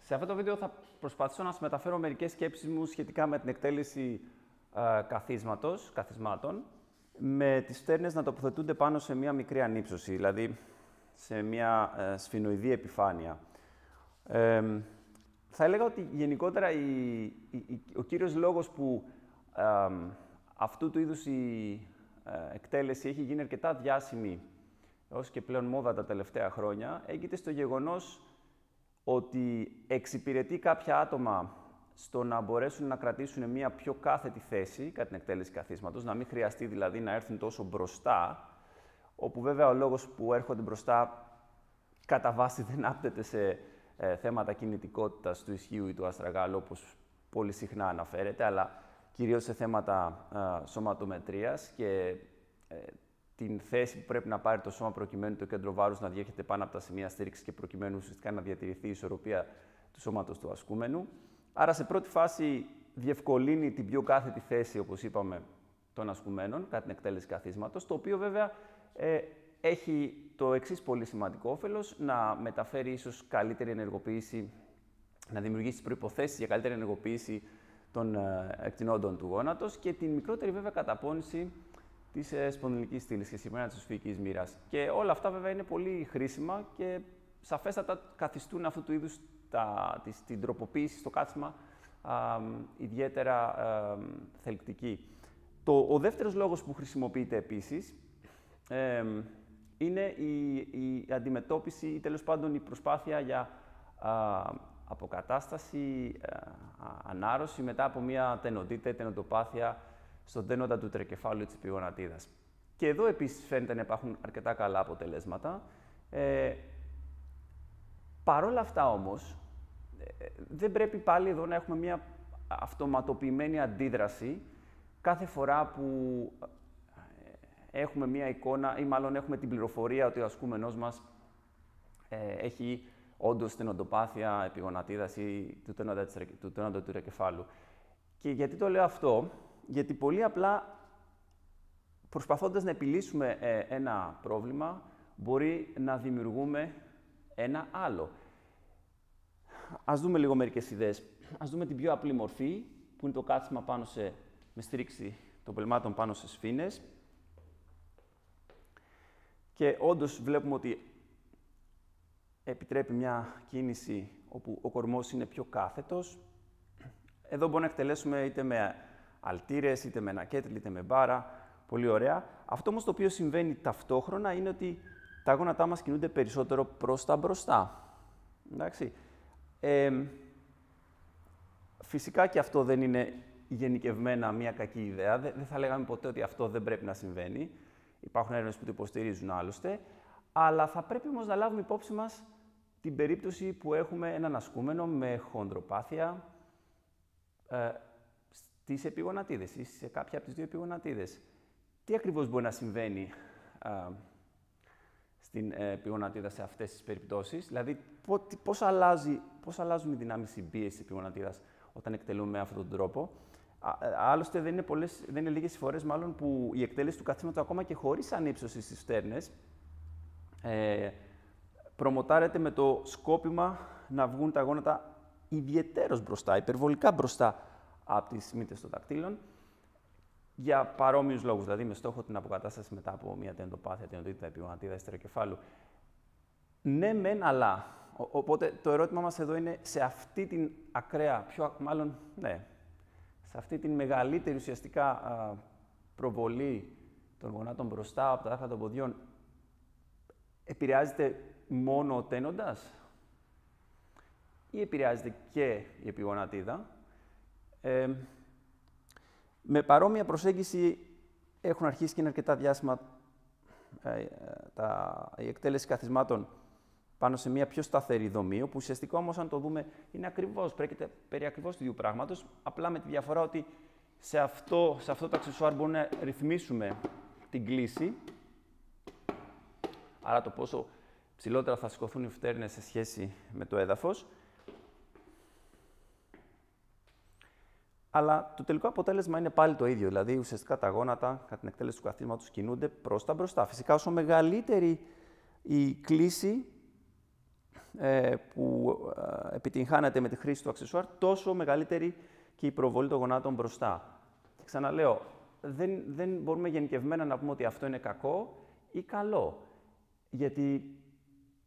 Σε αυτό το βίντεο θα προσπαθήσω να σας μεταφέρω μερικές σκέψεις μου σχετικά με την εκτέλεση καθισμάτων, με τις φτέρνες να τοποθετούνται πάνω σε μια μικρή ανύψωση, δηλαδή σε μια σφινοειδή επιφάνεια. Θα έλεγα ότι γενικότερα ο κύριος λόγος που αυτού του είδους η εκτέλεση έχει γίνει αρκετά διάσημη ως και πλέον μόδα τα τελευταία χρόνια, έγκυται στο γεγονός ότι εξυπηρετεί κάποια άτομα στο να μπορέσουν να κρατήσουν μια πιο κάθετη θέση κατά την εκτέλεση καθίσματος, να μην χρειαστεί δηλαδή να έρθουν τόσο μπροστά, όπου βέβαια ο λόγος που έρχονται μπροστά κατά βάση δεν άπτεται σε θέματα κινητικότητας του ισχύου ή του αστραγάλου, όπως πολύ συχνά αναφέρεται, αλλά κυρίως σε θέματα σωματομετρίας και την θέση που πρέπει να πάρει το σώμα προκειμένου το κέντρο βάρους να διέρχεται πάνω από τα σημεία στήριξης και προκειμένου ουσιαστικά να διατηρηθεί η ισορροπία του σώματος του ασκούμενου. Άρα, σε πρώτη φάση, διευκολύνει την πιο κάθετη θέση, όπως είπαμε, των ασκουμένων κατά την εκτέλεση καθίσματος, το οποίο βέβαια έχει το εξής πολύ σημαντικό όφελος, να μεταφέρει ίσως καλύτερη ενεργοποίηση, να δημιουργήσει τις προϋποθέσεις για καλύτερη ενεργοποίηση των εκτινόντων του γόνατος και την μικρότερη βέβαια καταπώνηση της σπονδυλικής στήλης και συγκεκριμένα της οσφυϊκής μοίρας. Και όλα αυτά βέβαια είναι πολύ χρήσιμα και σαφέστατα καθιστούν αυτού του είδους την τροποποίηση στο κάθισμα ιδιαίτερα θελκτική. Ο δεύτερος λόγος που χρησιμοποιείται επίσης είναι η αντιμετώπιση ή τέλος πάντων η προσπάθεια για αποκατάσταση, ανάρρωση μετά από μια τενοτήτα ή τενοτοπάθεια στον τένοντα του τερεκεφάλου ή της επιγονατίδας. Και εδώ επίσης φαίνεται να υπάρχουν αρκετά καλά αποτελέσματα. Παρ' όλα αυτά όμως, δεν πρέπει πάλι εδώ να έχουμε μια αυτοματοποιημένη αντίδραση κάθε φορά που έχουμε μια εικόνα ή μάλλον έχουμε την πληροφορία ότι ο ασκούμενός μας έχει όντως τενοντοπάθεια επιγονατίδας ή του τένοντα του τερεκεφάλου. Και γιατί το λέω αυτό? Γιατί πολύ απλά προσπαθώντας να επιλύσουμε ένα πρόβλημα μπορεί να δημιουργούμε ένα άλλο. Ας δούμε λίγο μερικές ιδέες. Ας δούμε την πιο απλή μορφή, που είναι το κάθισμα με στήριξη των πελμάτων πάνω σε σφήνες. Και όντως βλέπουμε ότι επιτρέπει μια κίνηση όπου ο κορμός είναι πιο κάθετος. Εδώ μπορούμε να εκτελέσουμε είτε με αλτήρες, είτε με ένα κέτριλ, είτε με μπάρα. Πολύ ωραία. Αυτό όμως το οποίο συμβαίνει ταυτόχρονα είναι ότι τα γόνατά μας κινούνται περισσότερο προς τα μπροστά. Εντάξει. Φυσικά και αυτό δεν είναι γενικευμένα μια κακή ιδέα. Δεν θα λέγαμε ποτέ ότι αυτό δεν πρέπει να συμβαίνει. Υπάρχουν έρευνες που το υποστηρίζουν άλλωστε. Αλλά θα πρέπει όμως να λάβουμε υπόψη μας την περίπτωση που έχουμε έναν ασκούμενο με χονδροπάθεια στις επιγονατίδες ή σε κάποια από τις δύο επιγονατίδες. Τι ακριβώς μπορεί να συμβαίνει στην επιγονατίδα σε αυτές τις περιπτώσεις, δηλαδή πώς αλλάζουν οι δυνάμεις συμπίεσης της επιγονατίδας όταν εκτελούμε με αυτόν τον τρόπο. Άλλωστε, δεν είναι λίγες οι φορές μάλλον που η εκτέλεση του καθίσματος ακόμα και χωρίς ανύψωση στις φτέρνες προμοτάρεται με το σκόπιμα να βγουν τα γόνατα ιδιαιτέρως μπροστά, υπερβολικά μπροστά από τις μύτες των δακτύλων, για παρόμοιους λόγους, δηλαδή με στόχο την αποκατάσταση μετά από μια τενοντοπάθεια, τενοντίτιδα, επιγονατίδα, ιστεροκεφάλου. Ναι, μεν, αλλά. Οπότε το ερώτημα μας εδώ είναι σε αυτή την ακραία, σε αυτή την μεγαλύτερη ουσιαστικά προβολή των γονάτων μπροστά από τα δάχτυλα των ποδιών, επηρεάζεται μόνο ο τένοντας ή επηρεάζεται και η επιγονατίδα? Με παρόμοια προσέγγιση έχουν αρχίσει και είναι αρκετά διάσημα η εκτέλεση καθισμάτων πάνω σε μια πιο σταθερή δομή, όπου ουσιαστικά όμως, αν το δούμε, είναι περί ακριβώς του ίδιου πράγματος, απλά με τη διαφορά ότι σε αυτό το αξεσουάρ μπορούμε να ρυθμίσουμε την κλίση, άρα το πόσο ψηλότερα θα σηκωθούν οι φτέρνες σε σχέση με το έδαφος. Αλλά το τελικό αποτέλεσμα είναι πάλι το ίδιο, δηλαδή ουσιαστικά τα γόνατα κατά την εκτέλεση του καθίσματος κινούνται προς τα μπροστά. Φυσικά, όσο μεγαλύτερη η κλίση, που επιτυγχάνεται με τη χρήση του αξεσουάρ, τόσο μεγαλύτερη και η προβολή των γονάτων μπροστά. Και ξαναλέω, δεν μπορούμε γενικευμένα να πούμε ότι αυτό είναι κακό ή καλό. Γιατί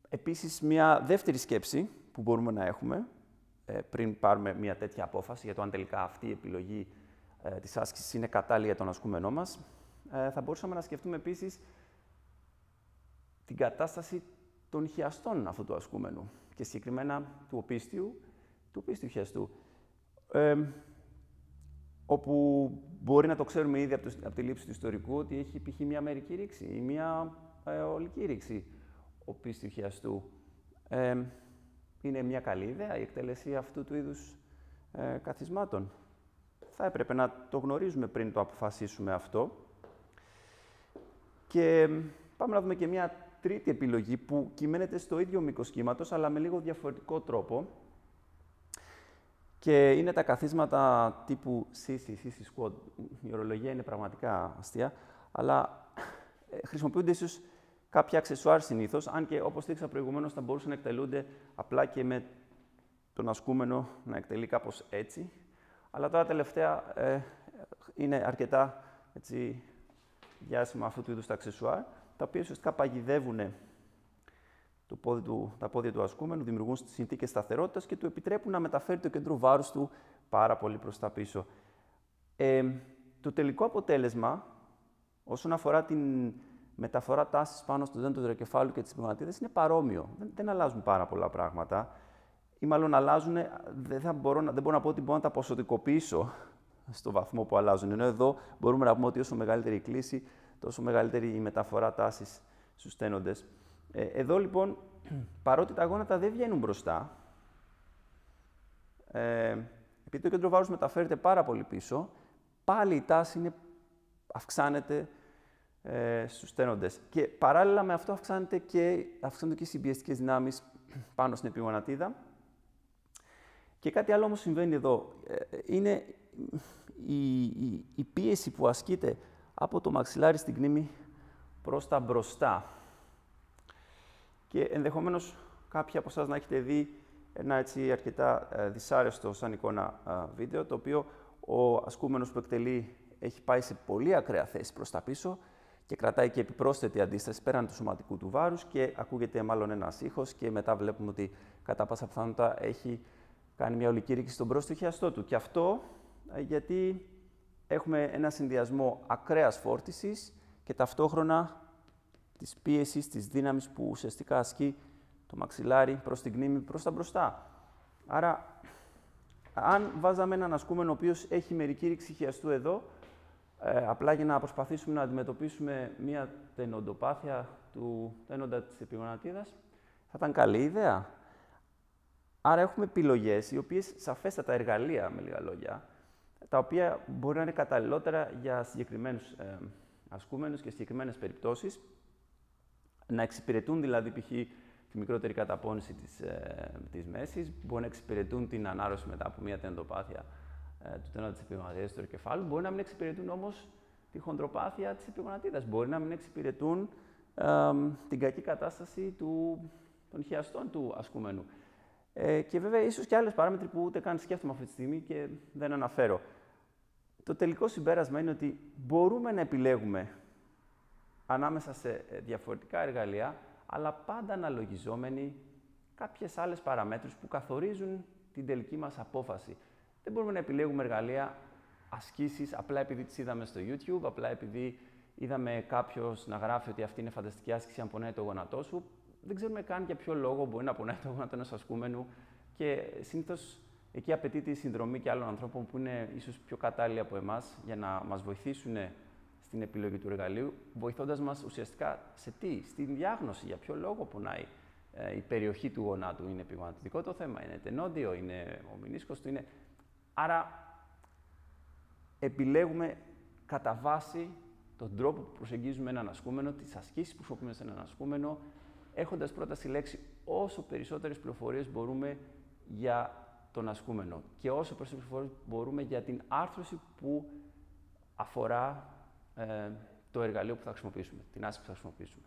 επίσης μια δεύτερη σκέψη που μπορούμε να έχουμε πριν πάρουμε μια τέτοια απόφαση για το αν τελικά αυτή η επιλογή της άσκησης είναι κατάλληλη για τον ασκούμενό μας, θα μπορούσαμε να σκεφτούμε επίσης την κατάσταση των χιαστών αυτού του ασκούμενου και συγκεκριμένα του οπίστιου χιαστού. Όπου μπορεί να το ξέρουμε ήδη από τη λήψη του ιστορικού ότι έχει π.χ. μια μερική ρήξη ή μια ολική ρήξη οπίστιου χιαστού. Είναι μια καλή ιδέα η εκτέλεση αυτού του είδους καθισμάτων. Θα έπρεπε να το γνωρίζουμε πριν το αποφασίσουμε αυτό. Και πάμε να δούμε και μια τρίτη επιλογή που κυμαίνεται στο ίδιο μήκος κύματος, αλλά με λίγο διαφορετικό τρόπο. Και είναι τα καθίσματα τύπου CC squat. Η ορολογία είναι πραγματικά αστεία, αλλά χρησιμοποιούνται ίσως κάποια αξεσουάρ συνήθως, αν και όπως δείξα προηγουμένως θα μπορούσαν να εκτελούνται απλά και με τον ασκούμενο να εκτελεί κάπως έτσι. Αλλά τώρα τελευταία είναι αρκετά διάσημα αυτού του είδους τα αξεσουάρ, τα οποία ουσιαστικά παγιδεύουν τα πόδια του ασκούμενου, δημιουργούν συνθήκες σταθερότητας και του επιτρέπουν να μεταφέρει το κέντρο βάρους του πάρα πολύ προς τα πίσω. Το τελικό αποτέλεσμα, όσον αφορά την μεταφορά τάσης πάνω στο δέντρο του υδροκεφάλου και τις πυγονατίδες, είναι παρόμοιο. Δεν αλλάζουν πάρα πολλά πράγματα. Ή μάλλον αλλάζουν, δεν μπορώ να πω ότι μπορώ να τα ποσοτικοποιήσω στο βαθμό που αλλάζουν. Ενώ εδώ μπορούμε να πούμε ότι όσο μεγαλύτερη η κλίση, τόσο μεγαλύτερη η μεταφορά τάσης στους στένοντες. Εδώ λοιπόν, παρότι τα γόνατα δεν βγαίνουν μπροστά, επειδή το κέντρο βάρους μεταφέρεται πάρα πολύ πίσω, πάλι η τάση αυξάνεται στους στένοντες. Και παράλληλα με αυτό αυξάνονται και οι συμπιεστικές δυνάμεις πάνω στην επιγονατίδα. Και κάτι άλλο όμως συμβαίνει εδώ. Είναι η πίεση που ασκείται από το μαξιλάρι στην κνήμη προς τα μπροστά. Και ενδεχομένως κάποιοι από εσάς να έχετε δει ένα αρκετά δυσάρεστο σαν εικόνα βίντεο, το οποίο ο ασκούμενος που εκτελεί έχει πάει σε πολύ ακραία θέση προς τα πίσω και κρατάει και επιπρόσθετη αντίσταση πέραν του σωματικού του βάρους και ακούγεται μάλλον ένας ήχος και μετά βλέπουμε ότι κατά πάσα πιθανότητα έχει κάνει μια ολική ρήξη στον μπρόστιο χιαστό του. Και αυτό γιατί έχουμε ένα συνδυασμό ακραίας φόρτισης και ταυτόχρονα της πίεσης, της δύναμης που ουσιαστικά ασκεί το μαξιλάρι προς την κνήμη, προς τα μπροστά. Άρα, αν βάζαμε έναν ασκούμενο ο οποίος έχει μερική ρήξη χιαστού εδώ, απλά για να προσπαθήσουμε να αντιμετωπίσουμε μια τενοντοπάθεια του τένοντα της επιγονατίδας, θα ήταν καλή ιδέα. Άρα έχουμε επιλογές, οι οποίες σαφέστατα εργαλεία, με λίγα λόγια, τα οποία μπορεί να είναι καταλληλότερα για συγκεκριμένους ασκούμενους και συγκεκριμένες περιπτώσεις, να εξυπηρετούν δηλαδή π.χ. τη μικρότερη καταπώνηση της μέσης, μπορεί να εξυπηρετούν την ανάρρωση μετά από μια τενοντοπάθεια του τένοντα της επιγονατίδας του κεφάλου, μπορεί να μην εξυπηρετούν όμως τη χοντροπάθεια της επιγονατίδας, μπορεί να μην εξυπηρετούν την κακή κατάσταση των χιαστών του ασκούμενου. Και βέβαια, ίσως και άλλες παράμετροι που ούτε καν σκέφτομαι αυτή τη στιγμή και δεν αναφέρω. Το τελικό συμπέρασμα είναι ότι μπορούμε να επιλέγουμε ανάμεσα σε διαφορετικά εργαλεία, αλλά πάντα αναλογιζόμενοι κάποιες άλλες παραμέτρους που καθορίζουν την τελική μας απόφαση. Δεν μπορούμε να επιλέγουμε εργαλεία, ασκήσεις, απλά επειδή τις είδαμε στο YouTube, απλά επειδή είδαμε κάποιος να γράφει ότι αυτή είναι φανταστική άσκηση αν πονάει το γόνατό σου. Δεν ξέρουμε καν για ποιο λόγο μπορεί να πονάει το γόνατο ενός ασκούμενου και συνήθως εκεί απαιτείται η συνδρομή και άλλων ανθρώπων που είναι ίσως πιο κατάλληλοι από εμάς για να μας βοηθήσουν στην επιλογή του εργαλείου, βοηθώντας μας ουσιαστικά στην διάγνωση, για ποιο λόγο πονάει η περιοχή του γονάτου. Είναι επιγονατιδικό το θέμα, είναι τενόντιο, είναι ο μηνίσκος του, είναι... Άρα επιλέγουμε κατά βάση τον τρόπο που προσεγγίζουμε έναν ασκούμενο, τις ασκήσεις που χρησιμοποιούμε σε έναν ασκούμενο, έχοντας πρώτα συλλέξει όσο περισσότερες πληροφορίες μπορούμε για τον ασκούμενο και όσο περισσότερες πληροφορίες μπορούμε για την άρθρωση που αφορά το εργαλείο που θα χρησιμοποιήσουμε, την άσκηση που θα χρησιμοποιήσουμε.